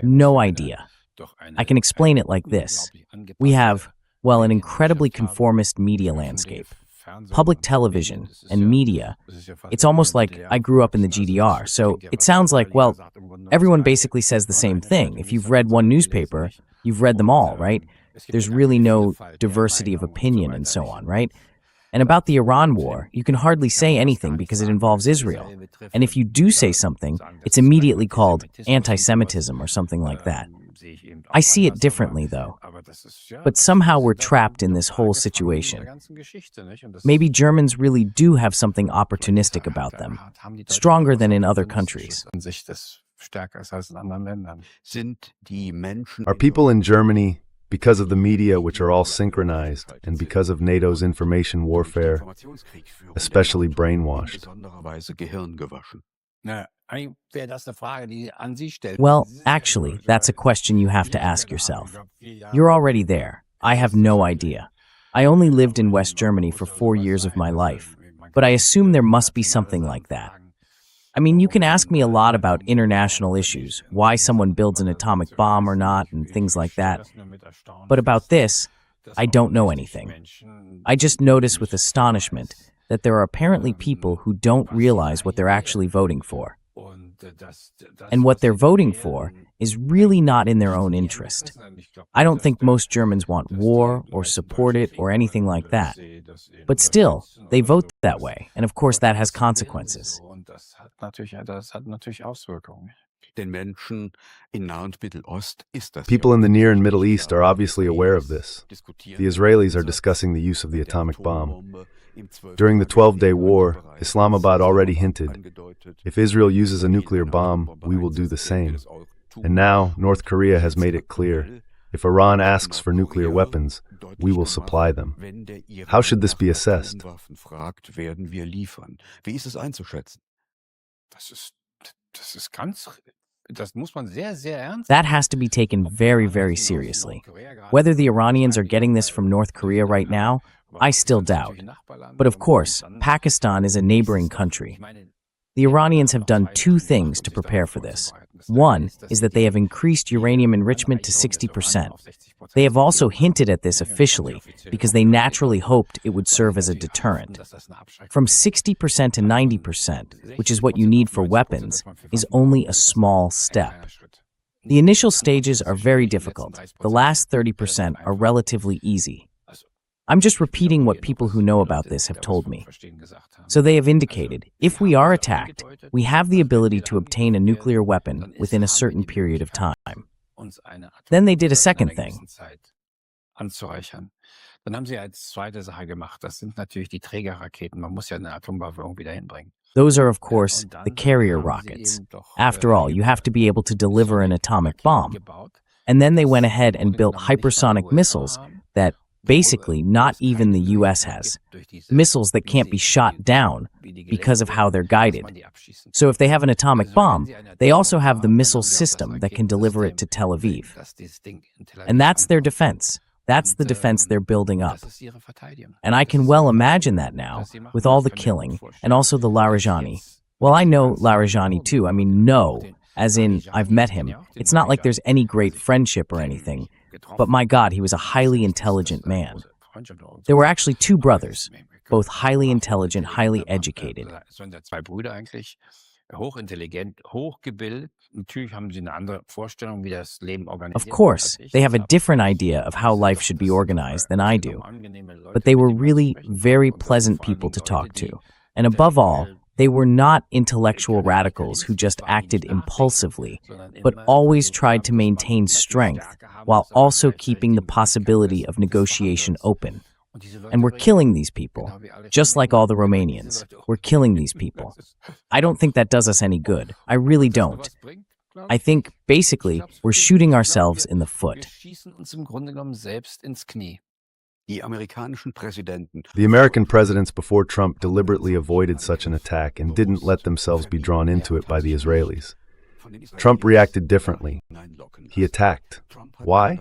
No idea. I can explain it like this. We have, well, an incredibly conformist media landscape. Public television and media, it's almost like I grew up in the GDR, so it sounds like, well, everyone basically says the same thing. If you've read one newspaper, you've read them all, right? There's really no diversity of opinion and so on, right? And about the Iran war, you can hardly say anything because it involves Israel. And if you do say something, it's immediately called anti-Semitism or something like that. I see it differently, though. But somehow we're trapped in this whole situation. Maybe Germans really do have something opportunistic about them, stronger than in other countries. Are people in Germany, because of the media which are all synchronized, and because of NATO's information warfare, especially brainwashed? Well, actually, that's a question you have to ask yourself. You're already there. I have no idea. I only lived in West Germany for 4 years of my life, but I assume there must be something like that. I mean, you can ask me a lot about international issues, why someone builds an atomic bomb or not, and things like that. But about this, I don't know anything. I just notice with astonishment that there are apparently people who don't realize what they're actually voting for. And what they're voting for is really not in their own interest. I don't think most Germans want war or support it or anything like that. But still, they vote that way, and of course that has consequences. People in the Near and Middle East are obviously aware of this. The Israelis are discussing the use of the atomic bomb. During the 12-day war, Islamabad already hinted, if Israel uses a nuclear bomb, we will do the same. And now, North Korea has made it clear, if Iran asks for nuclear weapons, we will supply them. How should this be assessed? That has to be taken very, very seriously. Whether the Iranians are getting this from North Korea right now, I still doubt. But of course, Pakistan is a neighboring country. The Iranians have done 2 things to prepare for this. One is that they have increased uranium enrichment to 60%. They have also hinted at this officially because they naturally hoped it would serve as a deterrent. From 60% to 90%, which is what you need for weapons, is only a small step. The initial stages are very difficult. The last 30% are relatively easy. I'm just repeating what people who know about this have told me. So they have indicated, if we are attacked, we have the ability to obtain a nuclear weapon within a certain period of time. Then they did a second thing. Those are, of course, the carrier rockets. After all, you have to be able to deliver an atomic bomb. And then they went ahead and built hypersonic missiles that basically not even the US has. Missiles that can't be shot down because of how they're guided. So if they have an atomic bomb, they also have the missile system that can deliver it to Tel Aviv. And that's their defense. That's the defense they're building up. And I can well imagine that now, with all the killing, and also the Larijani. Well, I know Larijani too. I mean, no, as in, I've met him. It's not like there's any great friendship or anything. But my God, he was a highly intelligent man. There were actually 2 brothers, both highly intelligent, highly educated. Of course, they have a different idea of how life should be organized than I do. But they were really very pleasant people to talk to. And above all, they were not intellectual radicals who just acted impulsively, but always tried to maintain strength while also keeping the possibility of negotiation open. And we're killing these people, just like all the Romanians. We're killing these people. I don't think that does us any good. I really don't. I think, basically, we're shooting ourselves in the foot. The American presidents before Trump deliberately avoided such an attack and didn't let themselves be drawn into it by the Israelis. Trump reacted differently. He attacked. Why?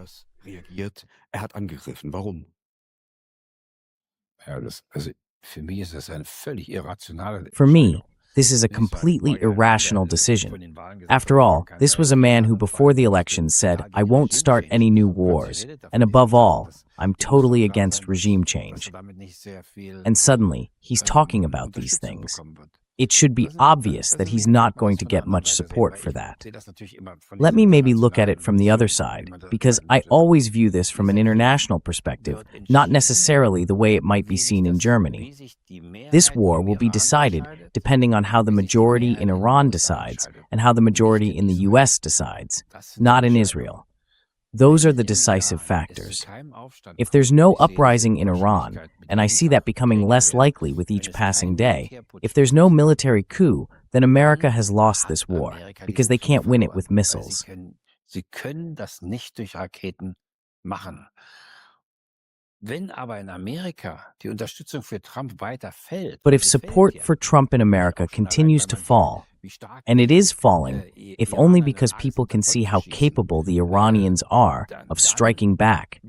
For me, this is a completely irrational decision. After all, this was a man who before the election said, I won't start any new wars, and above all, I'm totally against regime change. And suddenly, he's talking about these things. It should be obvious that he's not going to get much support for that. Let me maybe look at it from the other side, because I always view this from an international perspective, not necessarily the way it might be seen in Germany. This war will be decided depending on how the majority in Iran decides and how the majority in the US decides, not in Israel. Those are the decisive factors. If there's no uprising in Iran, and I see that becoming less likely with each passing day, if there's no military coup, then America has lost this war, because they can't win it with missiles. Sie können das nicht durch Raketen machen. Wenn aber in Amerika die Unterstützung für Trump weiter fällt, But if support for Trump in America continues to fall, and it is falling, if only because people can see how capable the Iranians are of striking back,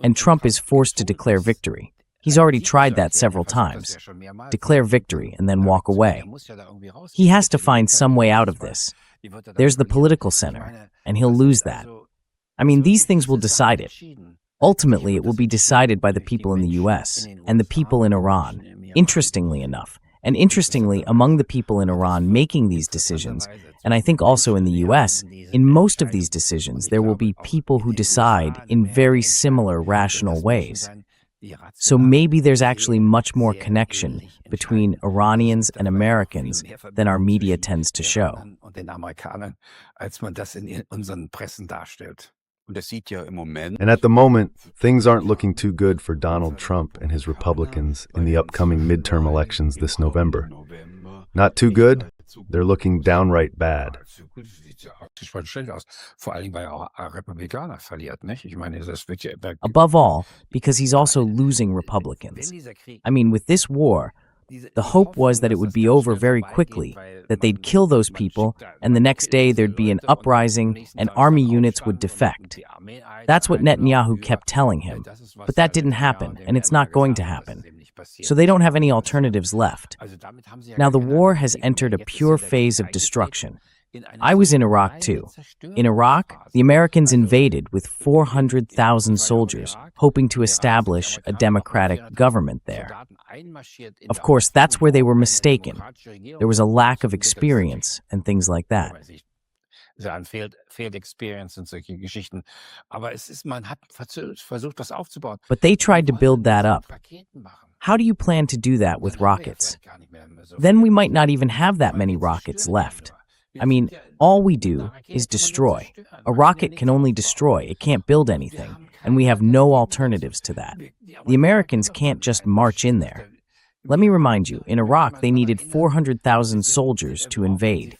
and Trump is forced to declare victory. He's already tried that several times. Declare victory and then walk away. He has to find some way out of this. There's the political center, and he'll lose that. I mean, these things will decide it. Ultimately, it will be decided by the people in the US and the people in Iran, interestingly enough. And interestingly, among the people in Iran making these decisions, and I think also in the US, in most of these decisions, there will be people who decide in very similar rational ways. So maybe there's actually much more connection between Iranians and Americans than our media tends to show. And at the moment, things aren't looking too good for Donald Trump and his Republicans in the upcoming midterm elections this November. Not too good? They're looking downright bad. Above all, because he's also losing Republicans. I mean, with this war, the hope was that it would be over very quickly, that they'd kill those people, and the next day there'd be an uprising and army units would defect. That's what Netanyahu kept telling him. But that didn't happen, and it's not going to happen. So they don't have any alternatives left. Now the war has entered a pure phase of destruction. I was in Iraq too. In Iraq, the Americans invaded with 400,000 soldiers, hoping to establish a democratic government there. Of course, that's where they were mistaken. There was a lack of experience and things like that. But they tried to build that up. How do you plan to do that with rockets? Then we might not even have that many rockets left. I mean, all we do is destroy. A rocket can only destroy, it can't build anything, and we have no alternatives to that. The Americans can't just march in there. Let me remind you, in Iraq, they needed 400,000 soldiers to invade.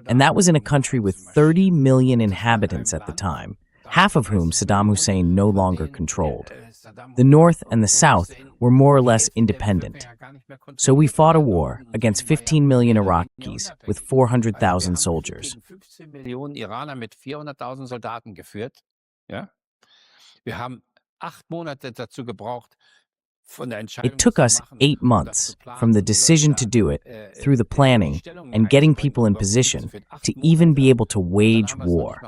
And that was in a country with 30 million inhabitants at the time, half of whom Saddam Hussein no longer controlled. The North and the South were more or less independent. So we fought a war against 15 million Iraqis with 400,000 soldiers. It took us 8 months from the decision to do it, through the planning, and getting people in position, to even be able to wage war.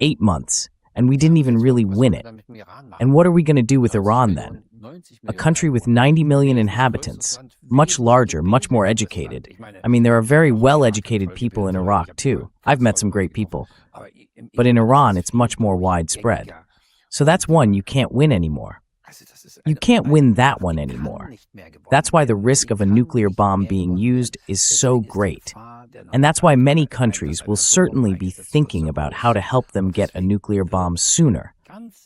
8 months. And we didn't even really win it. And what are we going to do with Iran then? A country with 90 million inhabitants, much larger, much more educated. I mean, there are very well-educated people in Iraq too. I've met some great people. But in Iran, it's much more widespread. So that's one you can't win anymore. You can't win that one anymore. That's why the risk of a nuclear bomb being used is so great. And that's why many countries will certainly be thinking about how to help them get a nuclear bomb sooner,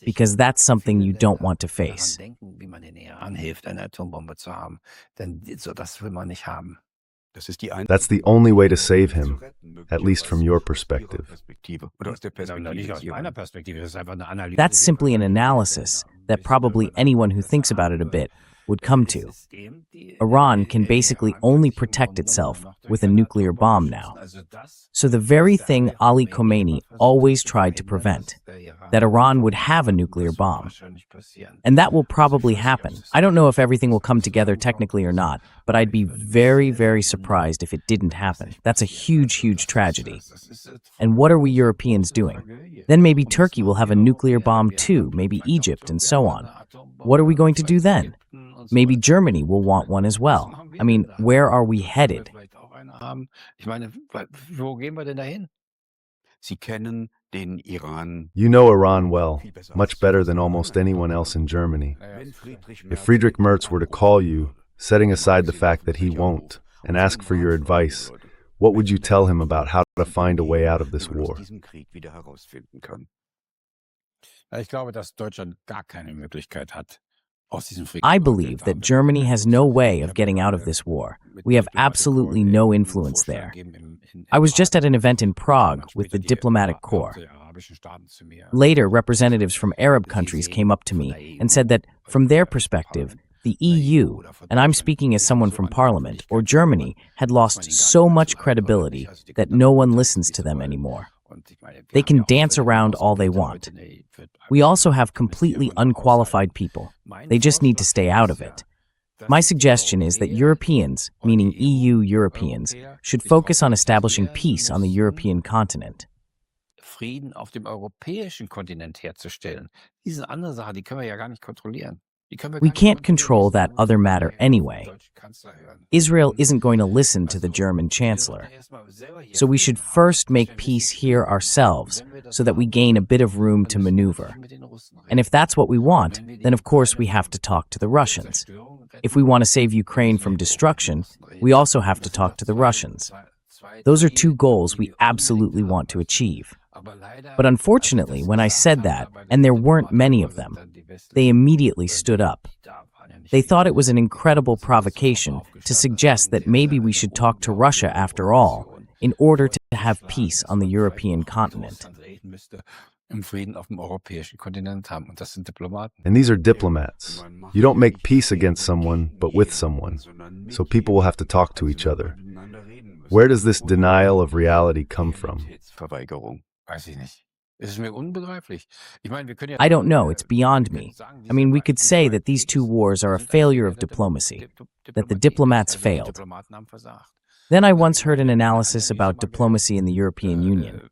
because that's something you don't want to face. That's the only way to save him, at least from your perspective. That's simply an analysis that probably anyone who thinks about it a bit would come to. Iran can basically only protect itself with a nuclear bomb now. So the very thing Ali Khomeini always tried to prevent, that Iran would have a nuclear bomb. And that will probably happen. I don't know if everything will come together technically or not, but I'd be very, very surprised if it didn't happen. That's a huge, huge tragedy. And what are we Europeans doing? Then maybe Turkey will have a nuclear bomb too, maybe Egypt, and so on. What are we going to do then? Maybe Germany will want one as well. I mean, where are we headed? haben. Ich meine, wo gehen wir denn dahin? Sie kennen den Iran You know Iran well, viel besser als much zu better Hause. than almost anyone else in Germany. Wenn Friedrich If Merz Friedrich den Merz were to call you, setting aside the fact that he won't, and ask for your advice, what would you tell him about how to find a way out of this wie man aus war? diesem Krieg wieder herausfinden kann? Ich glaube, dass Deutschland gar keine Möglichkeit hat, aus diesem Frieden I rauszukommen. believe that Germany has no way of getting out of this war. We have absolutely no influence there. I was just at an event in Prague with the diplomatic corps. Later, representatives from Arab countries came up to me and said that, from their perspective, the EU, and I'm speaking as someone from Parliament, or Germany, had lost so much credibility that no one listens to them anymore. They can dance around all they want. We also have completely unqualified people. They just need to stay out of it. My suggestion is that Europeans, meaning EU Europeans, should focus on establishing peace on the European continent. Frieden auf dem europäischen Kontinent herzustellen. Diese andere Sache, die können wir ja gar nicht kontrollieren. We can't control that other matter anyway. Israel isn't going to listen to the German chancellor. So we should first make peace here ourselves so that we gain a bit of room to maneuver. And if that's what we want, then of course we have to talk to the Russians. If we want to save Ukraine from destruction, we also have to talk to the Russians. Those are two goals we absolutely want to achieve. But unfortunately, when I said that, and there weren't many of them, they immediately stood up. They thought it was an incredible provocation to suggest that maybe we should talk to Russia after all, in order to have peace on the European continent. Im Frieden auf dem europäischen Kontinent haben. Und das sind Diplomaten. And these are diplomats. You don't make peace against someone, but with someone. So people will have to talk to each other. Where does this denial of reality come from? Verweigerung. Weiß ich nicht. Es ist mir unbegreiflich. Ich meine, wir können ja I don't know, it's beyond me. I mean, we could say that these two wars are a failure of diplomacy, that the diplomats failed. Diplomaten haben versagt. Then I once heard an analysis about diplomacy in the European Union.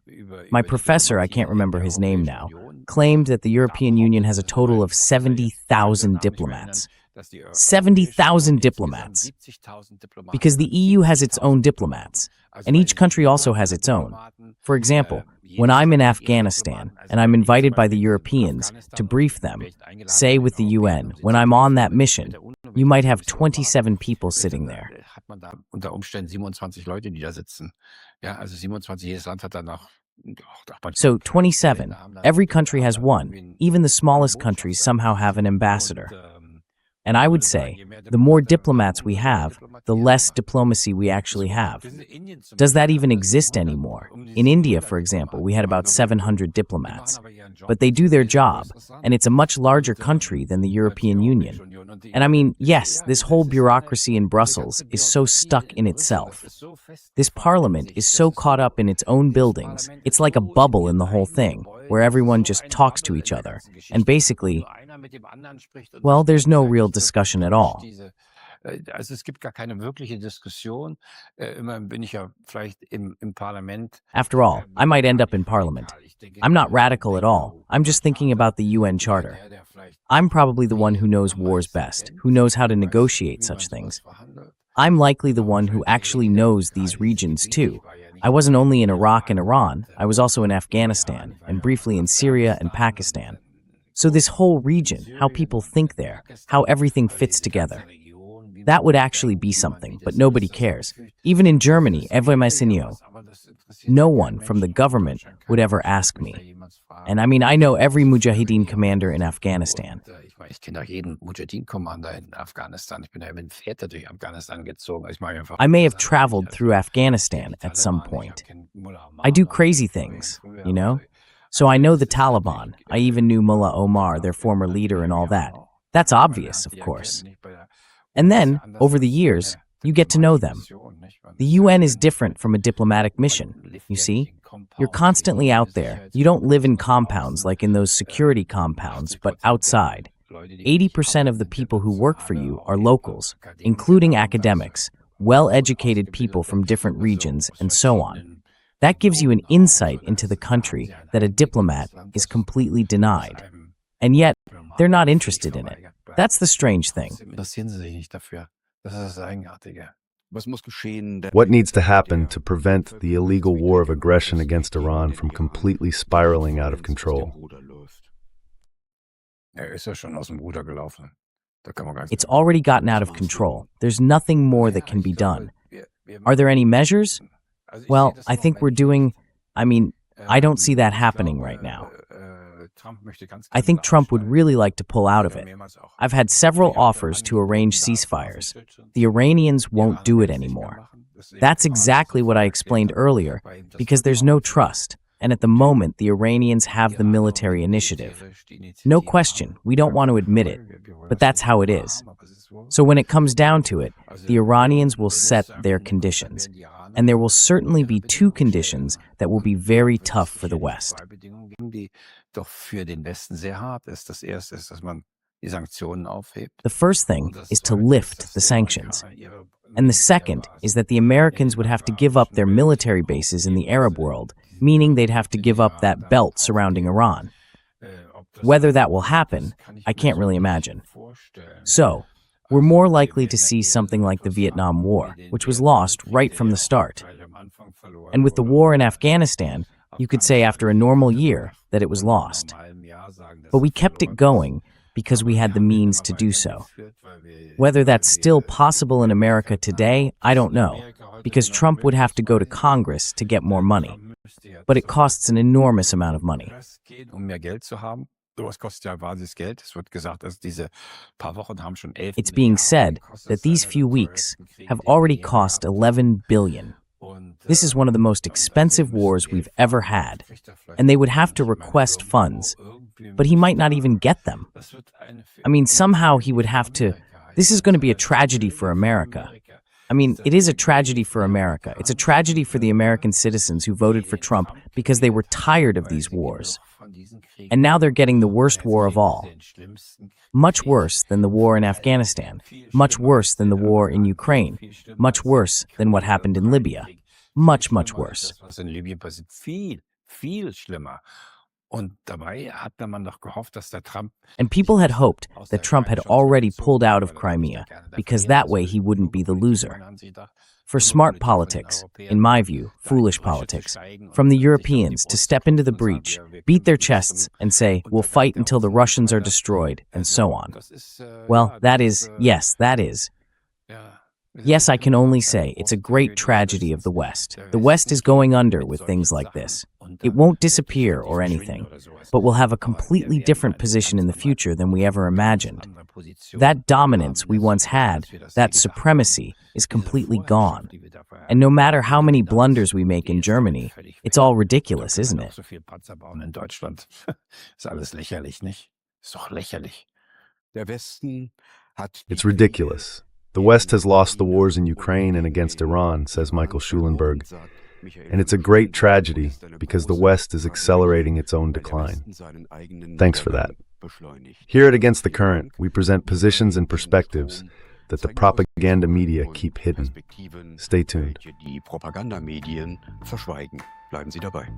My professor, I can't remember his name now, claimed that the European Union has a total of 70,000 diplomats. 70,000 diplomats. Because the EU has its own diplomats, and each country also has its own. For example, when I'm in Afghanistan and I'm invited by the Europeans to brief them, say with the UN, when I'm on that mission, you might have 27 people sitting there. Hat man da unter Umständen 27 Leute, die da sitzen. Ja, also 27, jedes Land hat danach. So 27. Every country has one. Even the smallest countries somehow have an ambassador. And I would say, the more diplomats we have, the less diplomacy we actually have. Does that even exist anymore? In India, for example, we had about 700 diplomats. But they do their job, and it's a much larger country than the European Union. And I mean, yes, this whole bureaucracy in Brussels is so stuck in itself. This parliament is so caught up in its own buildings, it's like a bubble in the whole thing, where everyone just talks to each other. And basically, well, there's no real discussion at all. Also es gibt gar keine wirkliche Diskussion. Immerhin bin ich ja vielleicht im Parlament. After all, I might end up in Parliament. I'm not radical at all. I'm just thinking about the UN Charter. I'm probably the one who knows wars best, who knows how to negotiate such things. I'm likely the one who actually knows these regions too. I wasn't only in Iraq and Iran, I was also in Afghanistan, and briefly in Syria and Pakistan. So this whole region, how people think there, how everything fits together. That would actually be something, but nobody cares. Even in Germany, no one from the government would ever ask me. And I mean, I know every Mujahideen commander in Afghanistan. Ich kenne jeden Mujahideen-Commander in Afghanistan. Ich bin ja mit Väter durch Afghanistan gezogen. I may have traveled through Afghanistan at some point. I do crazy things, you know? So I know the Taliban. I even knew Mullah Omar, their former leader, and all that. That's obvious, of course. And then, over the years, you get to know them. The UN is different from a diplomatic mission, you see? You're constantly out there. You don't live in compounds like in those security compounds, but outside. 80% of the people who work for you are locals, including academics, well-educated people from different regions, and so on. That gives you an insight into the country that a diplomat is completely denied. And yet, they're not interested in it. That's the strange thing. Interessieren sie sich nicht dafür. Das ist das Eigenartige. What needs to happen to prevent the illegal war of aggression against Iran from completely spiraling out of control? Ist ja schon aus dem Ruder gelaufen. Da kann man gar nichts It's mehr machen. already gotten out of control. There's nothing more that can be done. Are there any measures? Also ich Well, sehe das I im think we're Moment nicht. doing, I don't see that Ich happening glaube, right now. Trump möchte ganz I gerne think wieder Trump would aussteigen. really like to pull out of Hat er it. mehrmals auch I've had several öffentlich offers to arrange angeboten, da ceasefires. Waffenstillstand The zu Iranians Die won't Iraner do it werden es nicht mehr anymore. machen. Das That's Iran ist exactly what I davon explained erklärt, earlier, bei ihm das because there's no Vertrauen trust, and at the moment the Iranians have the Iraner military wollen initiative. militärisch die No Initiative question, haben. we don't want to admit it, but that's how it is. So when it comes down to it, the Iranians will set their conditions, and there will certainly be two conditions that will be very tough for the West. Die doch für den Westen sehr hart ist. Das erste ist, dass man die Sanktionen aufhebt. The first thing Und das is to zweite ist, lift dass the die sanctions. Amerikaner ihre And the second is that the Americans would have to give up their military bases in the Arab world, meaning they'd have to give up that belt surrounding Iran. Whether that will happen, I can't really imagine. So, we're more likely to see something like the Vietnam War, which was lost right from the start. And with the war in Afghanistan, you could say after a normal year that it was lost. But we kept it going because we had the means to do so. Whether that's still possible in America today, I don't know, because Trump would have to go to Congress to get more money. But it costs an enormous amount of money. Mehr Geld zu haben. Sowas kostet ja wahnsinniges Geld. Es wird gesagt, dass diese paar Wochen haben schon 11 It's being said that these few weeks have already cost $11 billion. This is one of the most expensive wars we've ever had, and they would have to request funds, but he might not even get them. I mean, somehow he would have to. This is going to be a tragedy for America. I mean, it is a tragedy for America. It's a tragedy for the American citizens who voted for Trump because they were tired of these wars. And now they're getting the worst war of all. Much worse than the war in Afghanistan. Much worse than the war in Ukraine. Much worse than what happened in Libya. Much, much worse. Was in Libyen passiert, viel schlimmer. Und dabei hat man doch gehofft, dass der Trump And people had hoped that Trump had already pulled out of Crimea, because that way he wouldn't be the loser. For smart politics, in my view, foolish politics, from the Europeans to step into the breach, beat their chests, and say, we'll fight until the Russians are destroyed, and so on. Well, that is, yes, that is. Yes, I can only say it's a great tragedy of the West. The West is going under with things like this. It won't disappear or anything, but we'll have a completely different position in the future than we ever imagined. That dominance we once had, that supremacy, is completely gone. And no matter how many blunders we make in Germany, it's all ridiculous, isn't it? So viel Panzer bauen in Deutschland. Ist alles lächerlich, nicht? Ist doch lächerlich. It's ridiculous. The West has lost the wars in Ukraine and against Iran, says Michael Schulenburg. And it's a great tragedy because the West is accelerating its own decline. Thanks for that. Here at Against the Current, we present positions and perspectives that the propaganda media keep hidden. Stay tuned. Die Propagandamedien verschweigen. Bleiben Sie dabei.